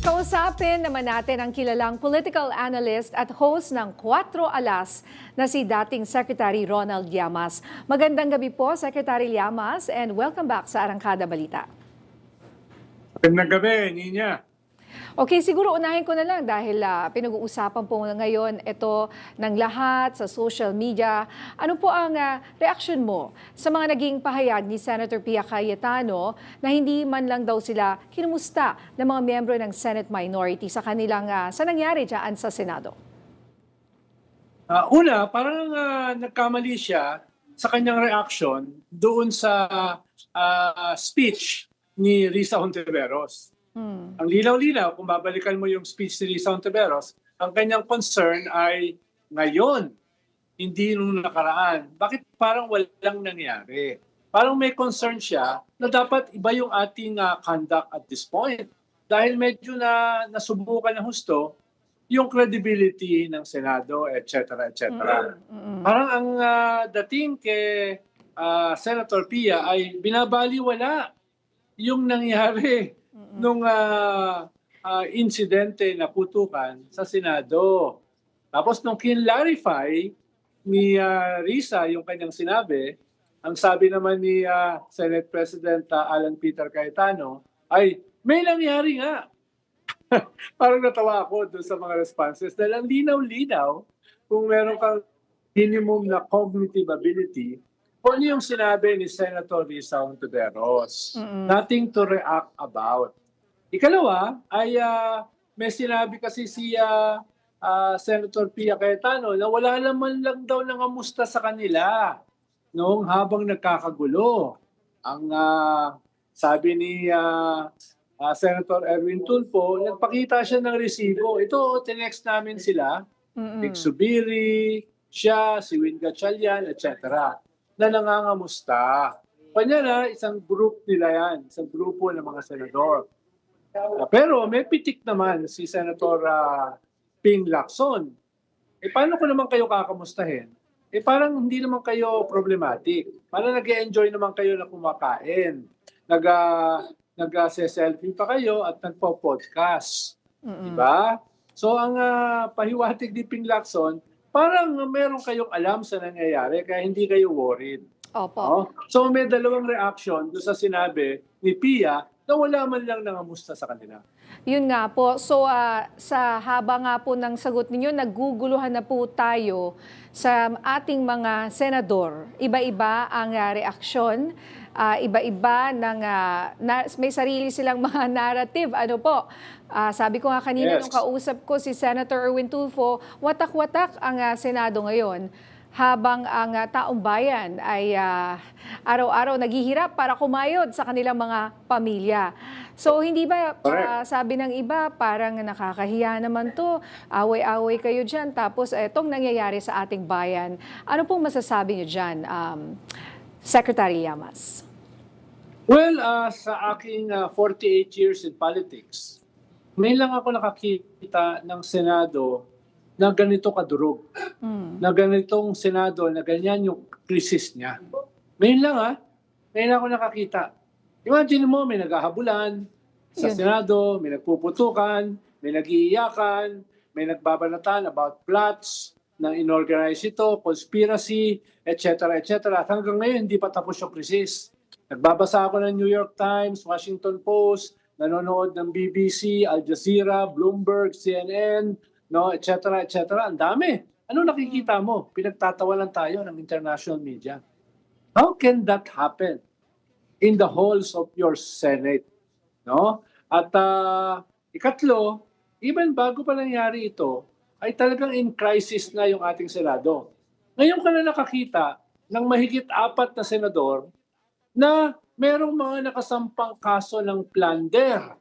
Kausapin naman natin ang kilalang political analyst at host ng 4 Alas na si dating Secretary Ronald Llamas. Magandang gabi po, Secretary Llamas, and welcome back sa Arangkada Balita. Magandang gabi, Ninya. Okay, siguro unahin ko na lang dahil pinag-uusapan po ngayon ito ng lahat sa social media. Ano po ang reaksyon mo sa mga naging pahayag ni Senator Pia Cayetano na hindi man lang daw sila kinumusta ng mga miyembro ng Senate minority sa kanilang sa nangyari dyan sa Senado? Una, parang nagkamali siya sa kanyang reaction doon sa speech ni Risa Hontiveros. Ang linaw-linaw, kung babalikan mo yung speech ni Risa Hontiveros, ang kanyang concern ay ngayon, hindi nung nakaraan. Bakit parang walang nangyari? Parang may concern siya na dapat iba yung ating conduct at this point. Dahil medyo nasubukan na husto yung credibility ng Senado, etc. etc. Parang ang dating kay Senator Pia ay binabaliwala yung nangyari nung insidente na putukan sa Senado. Tapos nung kinlarify ni Risa yung kanyang sinabi, ang sabi naman ni Senate President Alan Peter Cayetano ay may nangyari nga. Parang natawa ako doon sa mga responses dahil ang linaw-linaw kung meron kang minimum na cognitive ability, kung ano yung sinabi ni Senator Risa Hontiveros. Nothing to react about. Ikalawa ay may sinabi kasi si Senator Pia Cayetano na wala naman lang daw nangamusta sa kanila noong habang nagkakagulo. Ang sabi ni Senator Erwin Tulfo, nagpakita siya ng resibo. Ito, tinext namin sila, Vic Subiri, siya, si Win Gatchalian, etc. na nangangamusta. Kanya na, isang group nila yan, isang grupo ng mga senador. Pero may pitik naman si Senator Ping Lacson. Paano ko naman kayo kakamustahin? Parang hindi naman kayo problematic. Parang nag-enjoy naman kayo na kumakain. Nag-selfie pa kayo at nagpo-podcast. Diba? So ang pahiwatig ni Ping Lacson, parang meron kayong alam sa nangyayari kaya hindi kayo worried. Opo. No? So may dalawang reaction doon sa sinabi ni Pia na wala man lang nangamusta sa kanila. Yun nga po. So sa haba nga po ng sagot ninyo, nagguguluhan na po tayo sa ating mga senador. Iba-iba ang reaksyon, iba-iba ng may sarili silang mga narrative. Ano po? Sabi ko nga kanina nung kausap ko si Senator Erwin Tulfo, watak-watak ang Senado ngayon. Habang ang taong bayan ay araw-araw naghihirap para kumayod sa kanilang mga pamilya. So hindi ba sabi ng iba parang nakakahiya naman to, away-away kayo dyan tapos etong nangyayari sa ating bayan. Ano pong masasabi niyo dyan, Secretary Llamas? Well, sa aking 48 years in politics, ngayon lang ako nakakita ng Senado na ganito kadurog. Na ganitong Senado, na ganyan yung krisis niya. Ngayon lang ngayon ako nakakita. Imagine mo, may naghahabulan sa Senado, may nagpuputukan, may nag-iiyakan, may nagbabanatan about plots ng inorganize ito, conspiracy, etc. etc. At hanggang ngayon, hindi pa tapos yung krisis. Nagbabasa ako ng New York Times, Washington Post, nanonood ng BBC, Al Jazeera, Bloomberg, CNN, no, etc. etc. Ang dami. Ano nakikita mo? Pinagtatawalan tayo ng international media. How can that happen in the halls of your Senate? No? At ikatlo, even bago pa nangyari ito, ay talagang in crisis na yung ating Senado. Ngayon ka na nakakita ng mahigit 4 na senador na merong mga nakasampang kaso ng plunder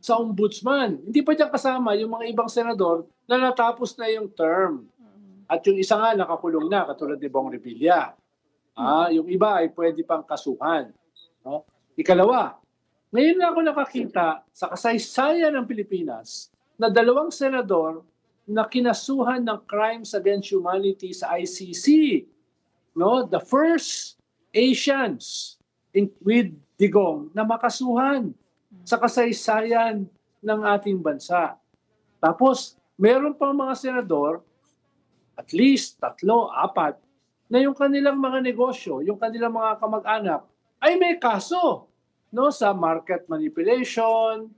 sa ombudsman. Hindi pa dyan kasama yung mga ibang senador na natapos na yung term. At yung isa nga nakakulong na, katulad ni Bong Revilla. Yung iba ay pwede pang kasuhan. No? Ikalawa, ngayon na ako nakakita sa kasaysayan ng Pilipinas na 2 senador na kinasuhan ng crimes against humanity sa ICC. No? The first Asians with Digong na makasuhan sa kasaysayan ng ating bansa. Tapos, meron pang mga senador, at least 3, 4, na yung kanilang mga negosyo, yung kanilang mga kamag-anak, ay may kaso, no, sa market manipulation,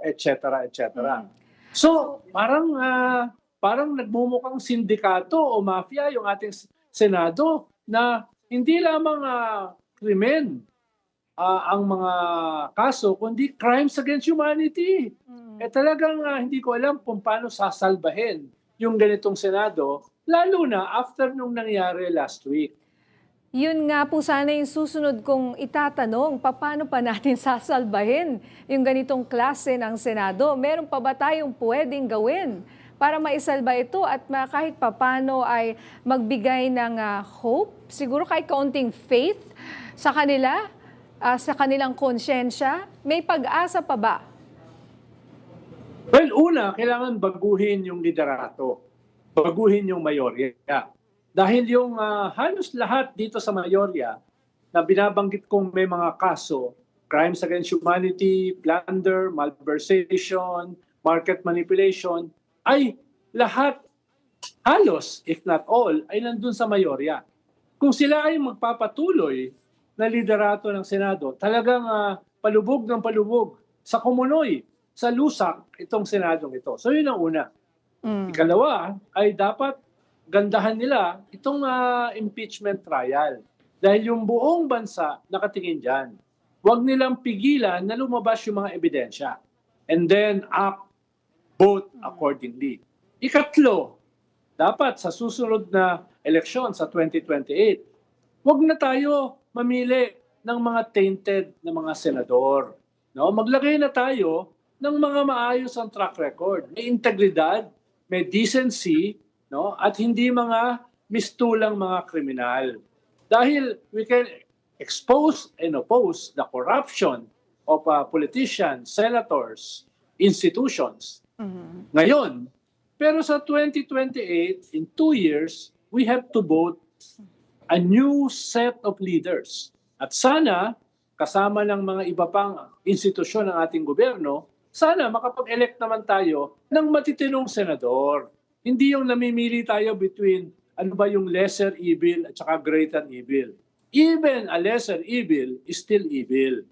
et cetera, et cetera. So, parang nagmumukhang sindikato o mafia yung ating Senado na hindi lamang krimen ang mga kaso, kundi crimes against humanity. Talagang hindi ko alam kung paano sasalbahin yung ganitong Senado, lalo na after nung nangyari last week. Yun nga po sana yung susunod kong itatanong, paano pa natin sasalbahin yung ganitong klase ng Senado? Meron pa ba tayong pwedeng gawin para maisalba ito at kahit papano ay magbigay ng hope, siguro kahit kaunting faith sa kanila, sa kanilang konsyensya? May pag-asa pa ba? Well, una, kailangan baguhin yung liderato, baguhin yung mayorya. Dahil yung halos lahat dito sa mayorya na binabanggit kong may mga kaso, crimes against humanity, plunder, malversation, market manipulation, ay lahat, halos, if not all, ay nandun sa mayorya. Kung sila ay magpapatuloy na liderato ng Senado, talagang palubog ng palubog sa kumunoy, sa lusak itong Senadong ito. So yun ang una. Ikalawa ay dapat gandahan nila itong impeachment trial. Dahil yung buong bansa nakatingin dyan. Huwag nilang pigilan na lumabas yung mga ebidensya. And then act, vote accordingly. Ikatlo, dapat sa susunod na eleksyon sa 2028, huwag na tayo mamili ng mga tainted na mga senador. No? Maglagay na tayo ng mga maayos ang track record. May integridad, may decency, no? At hindi mga mistulang mga kriminal. Dahil we can expose and oppose the corruption of politicians, senators, institutions. Ngayon, pero sa 2028, in 2 years, we have to vote a new set of leaders. At sana, kasama ng mga iba pang institusyon ng ating gobyerno, sana makapag-elect naman tayo ng matitinong senador. Hindi yung namimili tayo between ano ba yung lesser evil at saka greater evil. Even a lesser evil is still evil.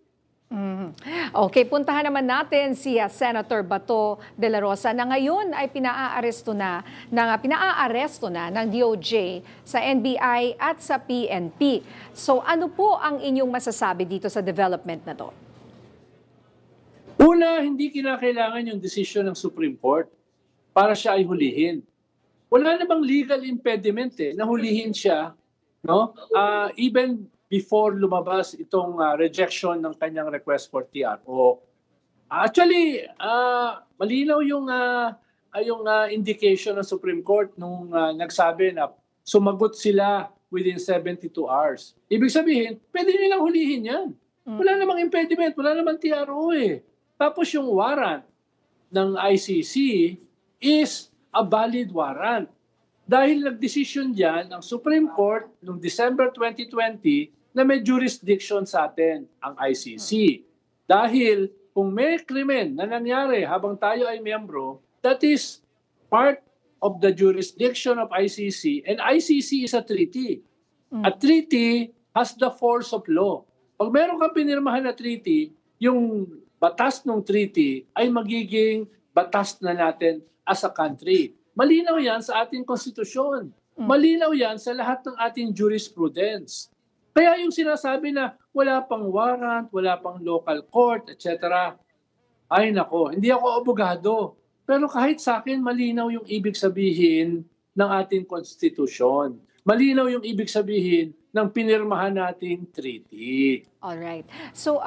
Okay, puntahan naman natin si Senator Bato de la Rosa na ngayon ay pinaaresto na ng DOJ sa NBI at sa PNP. So ano po ang inyong masasabi dito sa development na to? Una, hindi kinakailangan yung decision ng Supreme Court para siya ay hulihin. Wala namang legal impediment na hulihin siya, no? Even before lumabas itong rejection ng kanyang request for TRO. Actually, malinaw yung indication ng Supreme Court nung nagsabi na sumagot sila within 72 hours. Ibig sabihin, pwede nilang hulihin yan. Wala namang impediment, wala namang TRO eh. Tapos yung warrant ng ICC is a valid warrant. Dahil nagdesisyon diyan ang Supreme Court noong December 2020 na may jurisdiction sa atin, ang ICC. Dahil kung may krimen na nangyari habang tayo ay miyembro, that is part of the jurisdiction of ICC, and ICC is a treaty. A treaty has the force of law. Pag meron kang pinirmahan na treaty, yung batas ng treaty ay magiging batas na natin as a country. Malinaw yan sa ating konstitusyon. Malinaw yan sa lahat ng ating jurisprudence. Kaya yung sinasabi na wala pang warrant, wala pang local court, etc. Ay nako, hindi ako abogado. Pero kahit sa akin, malinaw yung ibig sabihin ng ating konstitusyon. Malinaw yung ibig sabihin ng pinirmahan nating treaty. Alright. So,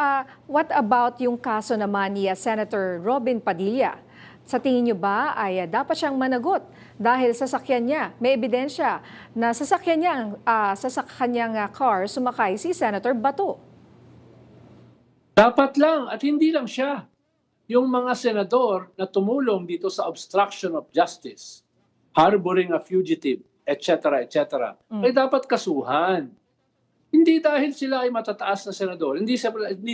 what about yung kaso naman ni Senator Robin Padilla? Sa tingin niyo ba ay dapat siyang managot dahil sasakyan niya, may ebidensya na sa kanyang car sumakay si Senator Bato? Dapat lang at hindi lang siya. Yung mga senador na tumulong dito sa obstruction of justice, harboring a fugitive, etc., etc., ay dapat kasuhan. Hindi dahil sila ay matataas na senador, hindi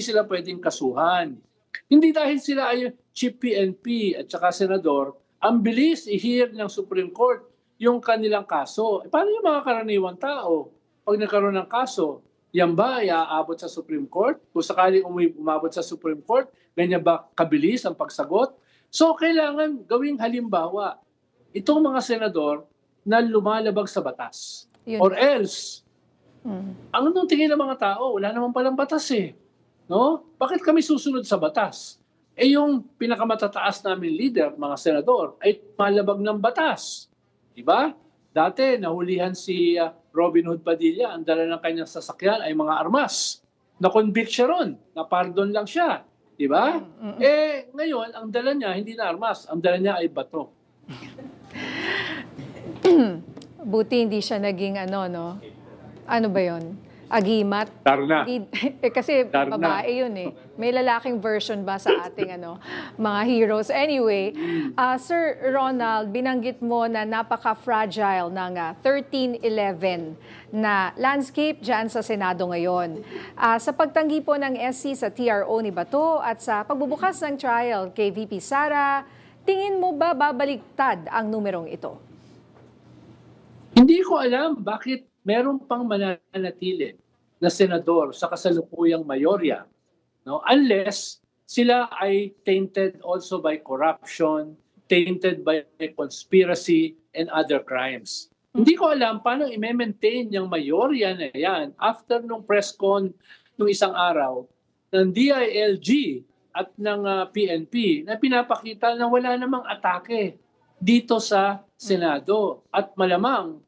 sila pwedeng kasuhan. Hindi dahil sila ay chief PNP at saka senador, ang bilis i-hear ng Supreme Court yung kanilang kaso. Paano yung mga karaniwang tao? Pag nagkaroon ng kaso, yan ba ay aabot sa Supreme Court? Kung sakaling umabot sa Supreme Court, ganyan ba kabilis ang pagsagot? So, kailangan gawing halimbawa itong mga senador na lumalabag sa batas. Yun. Or else, ang anong tingin ng mga tao? Wala naman palang batas eh. No? Bakit kami susunod sa batas? Eh yung pinakamatataas namin leader, mga senador, ay malabag ng batas. Diba? Dati, nahulihan si Robin Hood Padilla, ang dala ng kanyang sasakyan ay mga armas. Na-convict siya ron, na-pardon lang siya. Diba? Eh, ngayon, ang dala niya, hindi na armas, ang dala niya ay bato. Buti hindi siya naging no? Ano ba yon? Agimat? Darna. Kasi Darna. babae yun eh. May lalaking version ba sa ating mga heroes? Anyway, Sir Ronald, binanggit mo na napaka-fragile ng 1311 na landscape dyan sa Senado ngayon. Sa pagtanggi po ng SC sa TRO ni Bato at sa pagbubukas ng trial kay VP Sara, tingin mo ba babaliktad ang numerong ito? Hindi ko alam bakit meron pang mananatili na senador sa kasalukuyang mayorya, no? Unless sila ay tainted also by corruption, tainted by conspiracy and other crimes. Hindi ko alam paano i-maintain yung mayorya na yan after nung press con nung isang araw ng DILG at ng PNP na pinapakita na wala namang atake dito sa Senado. At malamang,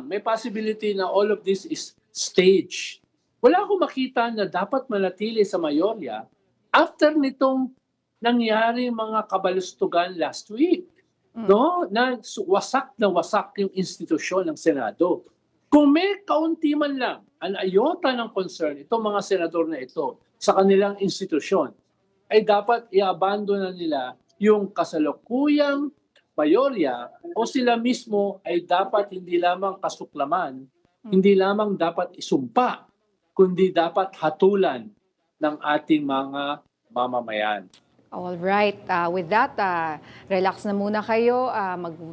may possibility na all of this is staged. Wala akong makita na dapat manatili sa mayorya after nitong nangyari mga kabalustugan last week. No? Na wasak yung institusyon ng Senado. Kung may kaunti man lang ang ayota ng concern itong mga senador na ito sa kanilang institusyon, ay dapat i-abandon na nila yung kasalukuyang mayorya o sila mismo ay dapat hindi lamang kasuklaman, hindi lamang dapat isumpa, kundi dapat hatulan ng ating mga mamamayan. All right. With that, relax na muna kayo.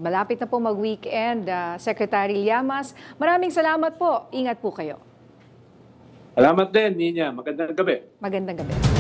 Malapit na po mag-weekend. Secretary Llamas, maraming salamat po. Ingat po kayo. Salamat din, Ninya. Magandang gabi. Magandang gabi.